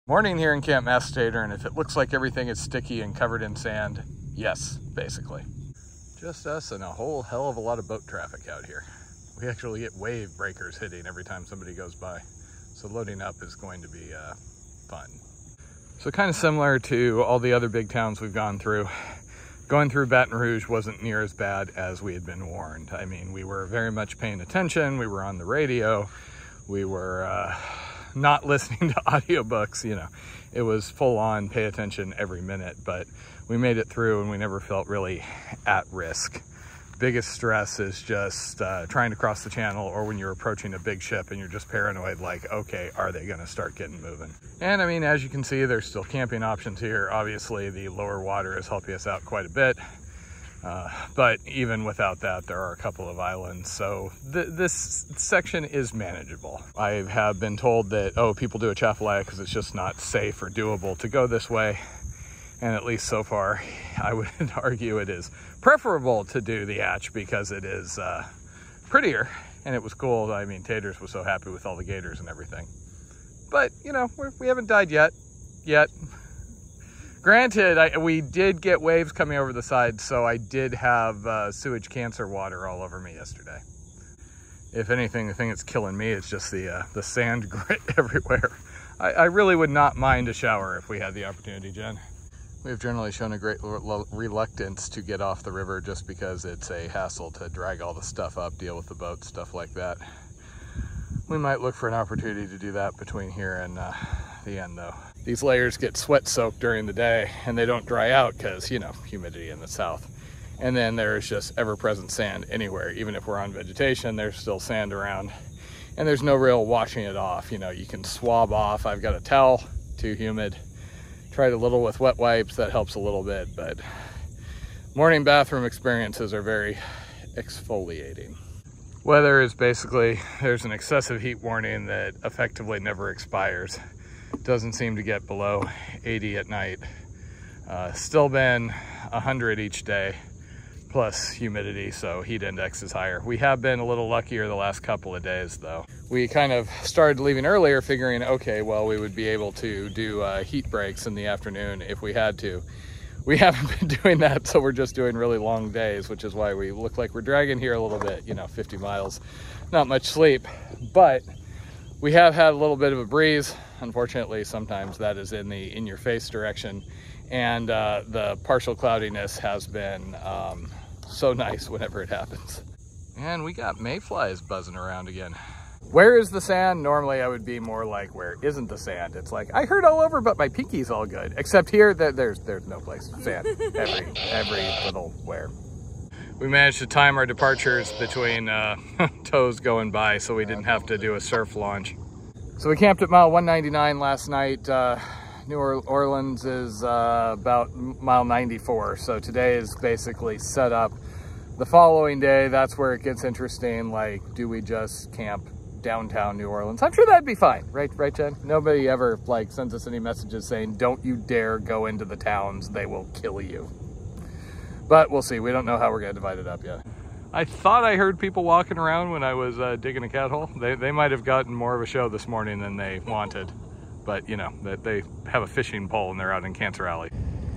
Morning here in Camp Massateter, and if it looks like everything is sticky and covered in sand, yes, basically. Just us and a whole hell of a lot of boat traffic out here. We actually get wave breakers hitting every time somebody goes by. So loading up is going to be fun. So kind of similar to all the other big towns we've gone through, going through Baton Rouge wasn't near as bad as we had been warned. I mean, we were very much paying attention. We were on the radio. We were not listening to audiobooks, you know. It was full on pay attention every minute, but we made it through and we never felt really at risk. Biggest stress is just trying to cross the channel, or when you're approaching a big ship and you're just paranoid, like, okay, are they gonna start getting moving? And I mean, as you can see, there's still camping options here. Obviously, the lower water is helping us out quite a bit. But even without that, there are a couple of islands. So this section is manageable. I have been told that, oh, people do Atchafalaya because it's just not safe or doable to go this way. And at least so far, I would argue it is preferable to do the Atch because it is prettier and it was cool. I mean, Taters was so happy with all the gators and everything. But, you know, we haven't died yet. Granted, we did get waves coming over the side, so I did have sewage cancer water all over me yesterday. If anything, the thing that's killing me is just the sand grit everywhere. I really would not mind a shower if we had the opportunity, Jen. We've generally shown a great reluctance to get off the river just because it's a hassle to drag all the stuff up, deal with the boat, stuff like that. We might look for an opportunity to do that between here and the end, though. These layers get sweat soaked during the day and they don't dry out because, you know, humidity in the south. And then there's just ever-present sand anywhere. Even if we're on vegetation, there's still sand around. And there's no real washing it off. You know, you can swab off. I've got a towel, too humid. Tried a little with wet wipes, that helps a little bit, but morning bathroom experiences are very exfoliating. Weather is basically, there's an excessive heat warning that effectively never expires. Doesn't seem to get below 80 at night. Still been 100 each day, plus humidity, so heat index is higher. We have been a little luckier the last couple of days, though. We kind of started leaving earlier, figuring, okay, well, we would be able to do heat breaks in the afternoon if we had to. We haven't been doing that, so we're just doing really long days, which is why we look like we're dragging here a little bit, you know, 50 miles, not much sleep. But we have had a little bit of a breeze. Unfortunately, sometimes that is in the in-your-face direction. And the partial cloudiness has been so nice whenever it happens. And we got mayflies buzzing around again. Where is the sand? Normally I would be more like, where isn't the sand? It's like, I heard all over, but my pinky's all good. Except here, there's no place. Sand, every little where. We managed to time our departures between tows going by, so we didn't have to do a surf launch. So we camped at mile 199 last night. New Orleans is about mile 94. So today is basically set up. The following day, that's where it gets interesting. Like, do we just camp downtown New Orleans? I'm sure that'd be fine, right, Jen? Nobody ever like sends us any messages saying, don't you dare go into the towns, they will kill you. But we'll see. We don't know how we're gonna divide it up yet. I thought I heard people walking around when I was digging a cat hole. They might have gotten more of a show this morning than they wanted. But, you know, they have a fishing pole and they're out in Cancer Alley.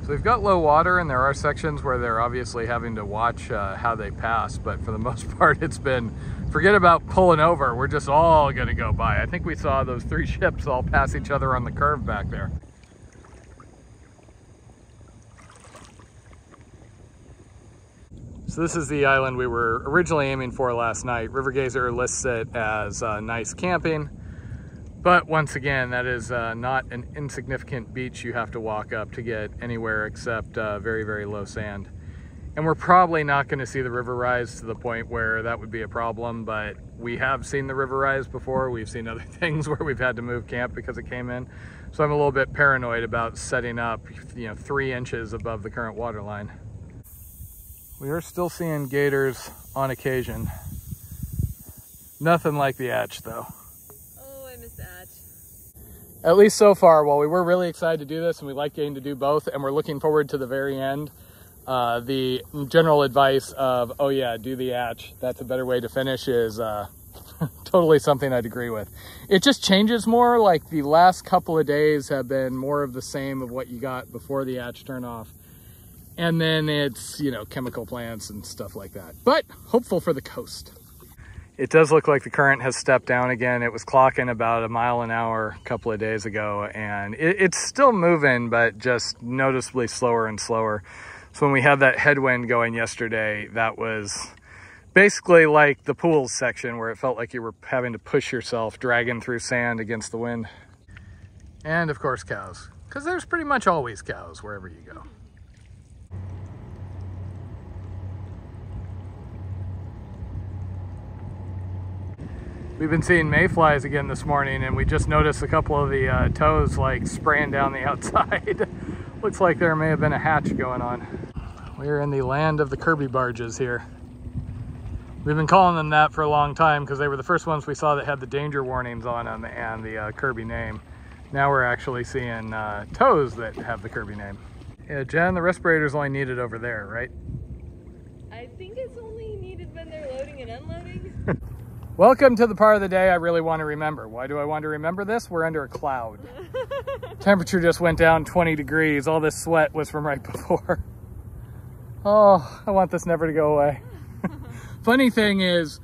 So we've got low water and there are sections where they're obviously having to watch how they pass. But for the most part, it's been, forget about pulling over. We're just all gonna go by. I think we saw those 3 ships all pass each other on the curve back there. So this is the island we were originally aiming for last night. River Gazer lists it as nice camping. But once again, that is not an insignificant beach you have to walk up to get anywhere except very, very low sand. And we're probably not going to see the river rise to the point where that would be a problem, but we have seen the river rise before. We've seen other things where we've had to move camp because it came in. So I'm a little bit paranoid about setting up, you know, 3 inches above the current water line. We are still seeing gators on occasion. Nothing like the Atch, though. At least so far. While we were really excited to do this and we like getting to do both and we're looking forward to the very end, the general advice of, oh yeah, do the Atch, that's a better way to finish, is totally something I'd agree with. It just changes more. Like the last couple of days have been more of the same of what you got before the hatch turn off. And then it's, you know, chemical plants and stuff like that. But hopeful for the coast. It does look like the current has stepped down again. It was clocking about 1 mile an hour a couple of days ago, and it's still moving, but just noticeably slower and slower. So when we had that headwind going yesterday, that was basically like the pools section where it felt like you were having to push yourself, dragging through sand against the wind. And of course cows, because there's pretty much always cows wherever you go. We've been seeing mayflies again this morning, and we just noticed a couple of the tows like spraying down the outside. Looks like there may have been a hatch going on. We're in the land of the Kirby barges here. We've been calling them that for a long time because they were the first ones we saw that had the danger warnings on them and the Kirby name. Now we're actually seeing tows that have the Kirby name. Yeah, Jen, the respirator's only needed over there, right? I think it's only needed when they're loading and unloading. Welcome to the part of the day I really want to remember. Why do I want to remember this? We're under a cloud. Temperature just went down 20 degrees. All this sweat was from right before. Oh, I want this never to go away. Funny thing is,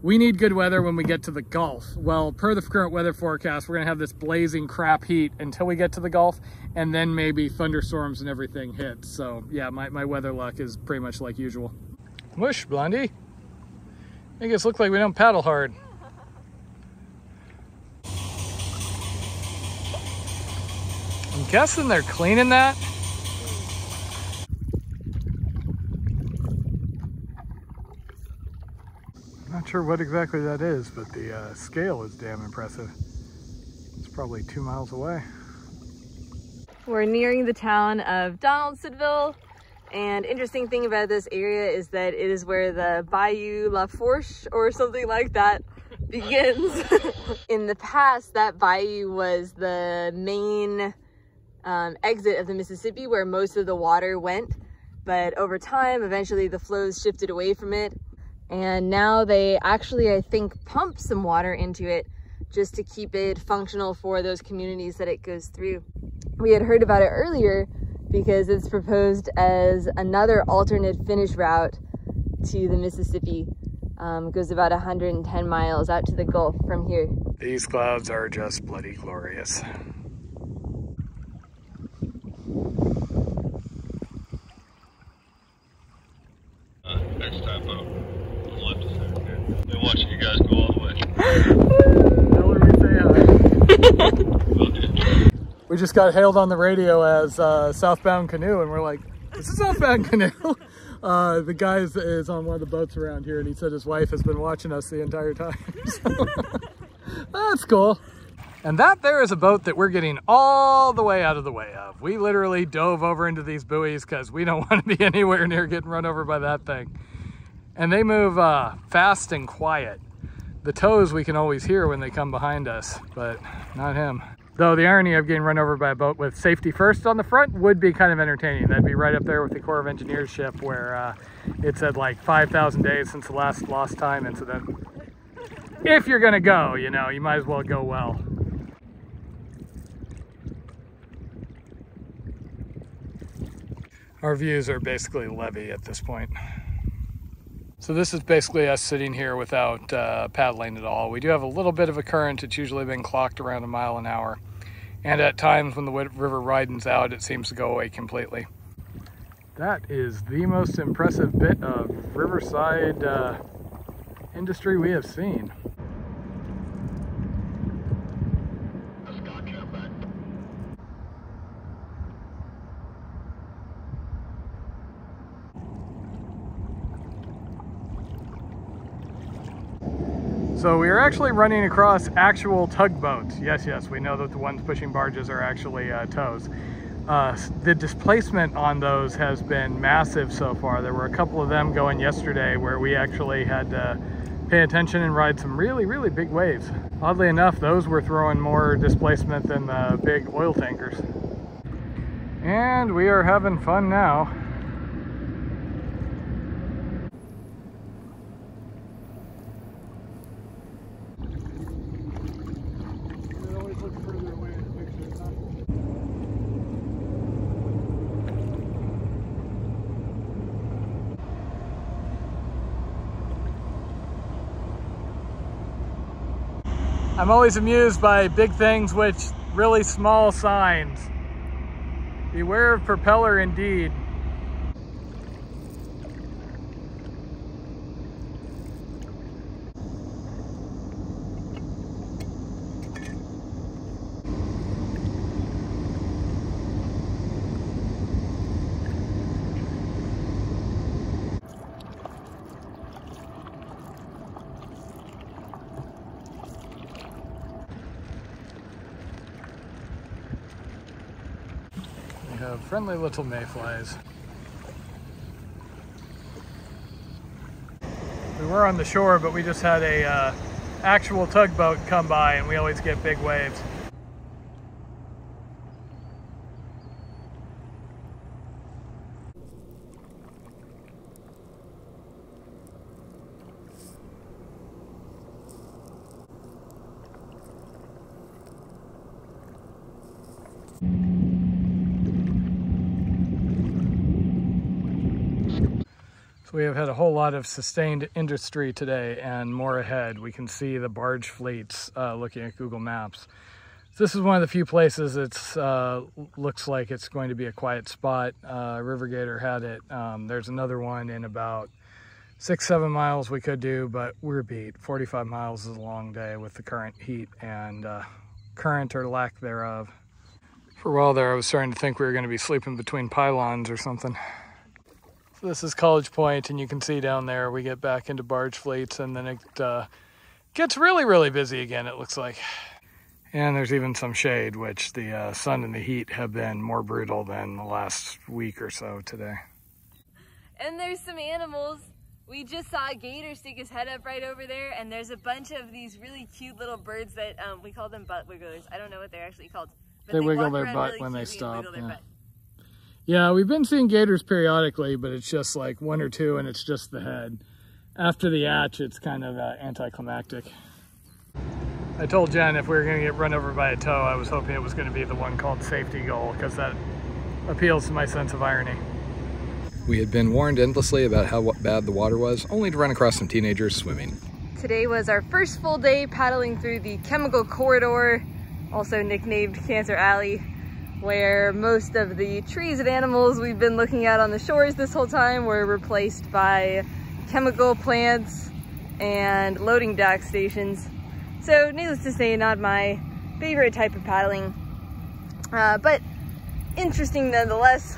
we need good weather when we get to the Gulf. Well, per the current weather forecast, we're gonna have this blazing crap heat until we get to the Gulf, and then maybe thunderstorms and everything hit. So yeah, my weather luck is pretty much like usual. Whoosh, Blondie. Make us look like we don't paddle hard. I'm guessing they're cleaning that. Not sure what exactly that is, but the scale is damn impressive. It's probably 2 miles away. We're nearing the town of Donaldsonville. And interesting thing about this area is that it is where the Bayou La Fourche or something like that begins. In the past, that bayou was the main exit of the Mississippi where most of the water went. But over time, eventually the flows shifted away from it. And now they actually, I think, pump some water into it just to keep it functional for those communities that it goes through. We had heard about it earlier because it's proposed as another alternate finish route to the Mississippi. It goes about 110 miles out to the Gulf from here. These clouds are just bloody glorious. Next time up, on the left of center. Been watching you guys go all the way. Tell her we say hi. We just got hailed on the radio as Southbound Canoe, and we're like, this is Southbound Canoe. The guy is on one of the boats around here, and he said his wife has been watching us the entire time. So, that's cool. And that there is a boat that we're getting all the way out of the way of. We literally dove over into these buoys because we don't want to be anywhere near getting run over by that thing. And they move fast and quiet. The tows we can always hear when they come behind us, but not him. Though the irony of getting run over by a boat with safety first on the front would be kind of entertaining. That'd be right up there with the Corps of Engineers ship where it said like 5,000 days since the last lost time incident. If you're gonna go, you know, you might as well go well. Our views are basically levee at this point. So this is basically us sitting here without paddling at all. We do have a little bit of a current. It's usually been clocked around 1 mile an hour. And at times when the river widens out, it seems to go away completely. That is the most impressive bit of riverside industry we have seen. So we are actually running across actual tugboats. Yes, we know that the ones pushing barges are actually tows. The displacement on those has been massive so far. There were a couple of them going yesterday where we actually had to pay attention and ride some really, really big waves. Oddly enough, those were throwing more displacement than the big oil tankers. And we are having fun now. I'm always amused by big things with really small signs. Beware of propeller indeed. We have friendly little mayflies. We were on the shore, but we just had a actual tugboat come by, and we always get big waves. So we have had a whole lot of sustained industry today and more ahead. We can see the barge fleets looking at Google Maps. This is one of the few places it's looks like it's going to be a quiet spot. River Gator had it. There's another one in about 6-7 miles we could do, but we're beat. 45 miles is a long day with the current heat and current or lack thereof. For a while there, I was starting to think we were going to be sleeping between pylons or something. So this is College Point, and you can see down there we get back into barge fleets, and then it gets really, really busy again, it looks like. And there's even some shade, which the sun and the heat have been more brutal than the last week or so today. And there's some animals. We just saw a gator stick his head up right over there, and there's a bunch of these really cute little birds that we call them butt wigglers. I don't know what they're actually called. But they wiggle their butt really when they stop. Yeah, we've been seeing gators periodically, but it's just like one or two, and it's just the head. After the atch, it's kind of anticlimactic. I told Jen if we were going to get run over by a tow, I was hoping it was going to be the one called Safety Goal, because that appeals to my sense of irony. We had been warned endlessly about how bad the water was, only to run across some teenagers swimming. Today was our first full day paddling through the Chemical Corridor, also nicknamed Cancer Alley, where most of the trees and animals we've been looking at on the shores this whole time were replaced by chemical plants and loading dock stations. So needless to say, not my favorite type of paddling, but interesting nonetheless.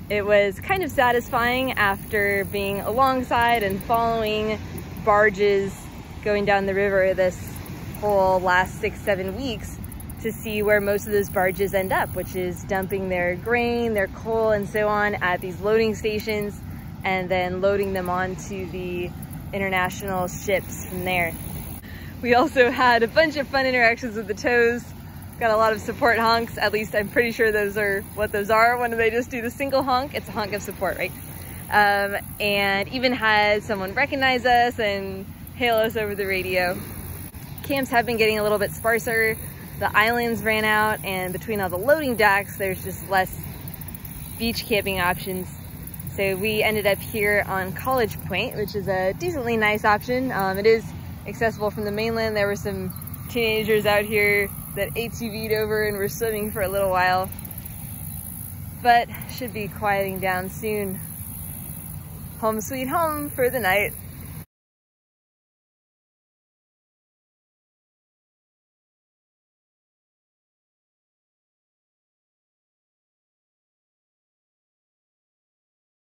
It was kind of satisfying after being alongside and following barges going down the river this whole last 6-7 weeks to see where most of those barges end up, which is dumping their grain, their coal, and so on at these loading stations, and then loading them onto the international ships from there. We also had a bunch of fun interactions with the tows. Got a lot of support honks, at least I'm pretty sure those are what those are. When they just do the single honk, it's a honk of support, right? And even had someone recognize us and hail us over the radio. Camps have been getting a little bit sparser. The islands ran out, and between all the loading docks, there's just less beach camping options. So we ended up here on College Point, which is a decently nice option. It is accessible from the mainland. There were some teenagers out here that ATV'd over and were swimming for a little while, but should be quieting down soon. Home sweet home for the night.